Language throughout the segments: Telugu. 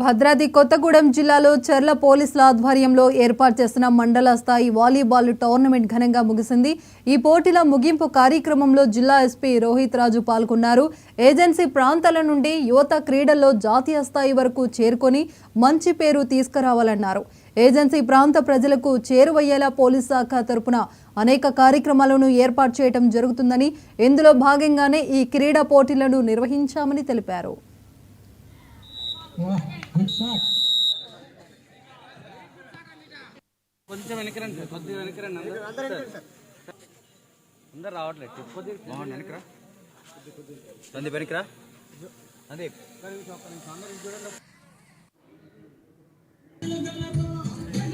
భద్రాద్రి కొత్తగూడెం జిల్లాలో చర్ల పోలీసుల ఆధ్వర్యంలో ఏర్పాటు చేసిన మండల స్థాయి వాలీబాల్ టోర్నమెంట్ ఘనంగా ముగిసింది. ఈ పోటీల ముగింపు కార్యక్రమంలో జిల్లా ఎస్పీ రోహిత్ రాజు పాల్గొన్నారు. ఏజెన్సీ ప్రాంతాల నుండి యువత క్రీడల్లో జాతీయ స్థాయి వరకు చేరుకొని మంచి పేరు తీసుకురావాలన్నారు. ఏజెన్సీ ప్రాంత ప్రజలకు చేరువయ్యేలా పోలీస్ శాఖ తరపున అనేక కార్యక్రమాలను ఏర్పాటు చేయడం జరుగుతుందని, ఇందులో భాగంగానే ఈ క్రీడా పోటీలను నిర్వహించామని తెలిపారు. కొంచెం వెనకరండి, కొద్దిగా వెనకరండి. అందరు రావట్లేదు. వెనకరా వెనకరా అదే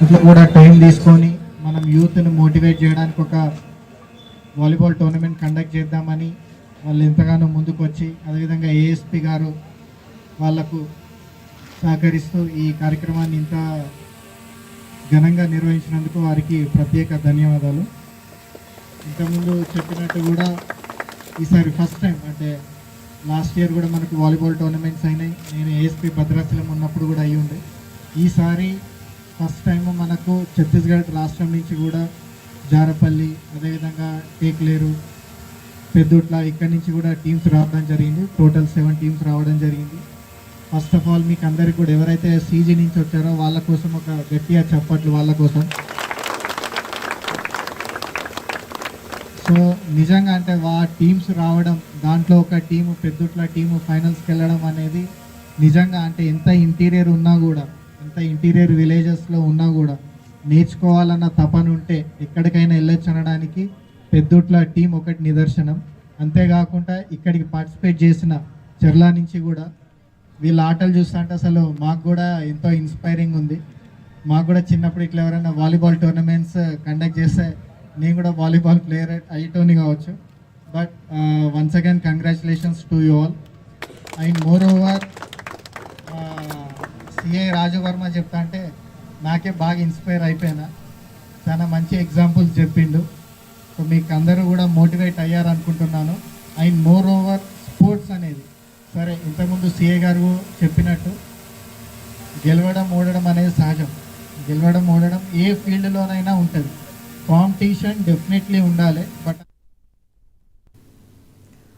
ఇట్లా కూడా టైం తీసుకొని మనం యూత్ని మోటివేట్ చేయడానికి ఒక వాలీబాల్ టోర్నమెంట్ కండక్ట్ చేద్దామని వాళ్ళు ఎంతగానో ముందుకు వచ్చి, అదేవిధంగా ఏఎస్పీ గారు వాళ్లకు సహకరిస్తూ ఈ కార్యక్రమాన్ని ఇంత ఘనంగా నిర్వహించినందుకు వారికి ప్రత్యేక ధన్యవాదాలు. ఇంతకుముందు చెప్పినట్టు కూడా ఈసారి ఫస్ట్ టైం, అంటే లాస్ట్ ఇయర్ కూడా మనకు వాలీబాల్ టోర్నమెంట్స్ అయినాయి. నేను ఏఎస్పీ భద్రాచలం ఉన్నప్పుడు కూడా అయ్యి ఉండే. ఈసారి ఫస్ట్ టైం మనకు ఛత్తీస్గఢ్ రాష్ట్రం నుంచి కూడా జారపల్లి, అదేవిధంగా టేక్లేరు, పెద్దుట్ల ఇక్కడి నుంచి కూడా టీమ్స్ రావడం జరిగింది. టోటల్ 7 టీమ్స్ రావడం జరిగింది. ఫస్ట్ ఆఫ్ ఆల్ మీకు అందరికీ కూడా ఎవరైతే సీజీ నుంచి వచ్చారో వాళ్ళ కోసం ఒక గట్టిగా చప్పట్లు వాళ్ళ కోసం. సో నిజంగా అంటే టీమ్స్ రావడం, దాంట్లో ఒక టీము పెద్దుట్ల టీము ఫైనల్స్కి వెళ్ళడం అనేది నిజంగా అంటే ఎంత ఇంటీరియర్ ఉన్నా కూడా, ఎంత ఇంటీరియర్ విలేజెస్లో ఉన్నా కూడా నేర్చుకోవాలన్న తపన ఉంటే ఎక్కడికైనా వెళ్ళొచ్చు అనడానికి పెద్దుట్ల టీం ఒకటి నిదర్శనం. అంతేకాకుండా ఇక్కడికి పార్టిసిపేట్ చేసిన చర్ల నుంచి కూడా వీళ్ళ ఆటలు చూస్తుంటే అసలు మాకు కూడా ఎంతో ఇన్స్పైరింగ్ ఉంది. మాకు కూడా చిన్నప్పుడు ఇట్లా ఎవరైనా వాలీబాల్ టోర్నమెంట్స్ కండక్ట్ చేస్తే నేను కూడా వాలీబాల్ ప్లేయర్ అయ్యేటోని కావచ్చు. But once again congratulations to you all. And more over CI Raja Varma చెప్తా అంటే నాకే బాగా ఇన్స్పైర్ అయిపోయినా. చాలా మంచి ఎగ్జాంపుల్స్ చెప్పిండు. సో మీకు అందరూ కూడా మోటివేట్ అయ్యారు అనుకుంటున్నాను. అండ్ మోర్ ఓవర్ స్పోర్ట్స్ అనేది సరే, ఇంతకుముందు సిఏ గారు చెప్పినట్టు గెలవడం ఓడడం అనేది సహజం. గెలవడం ఓడడం ఏ ఫీల్డ్లోనైనా ఉంటుంది. కాంపిటీషన్ డెఫినెట్లీ ఉండాలి. బట్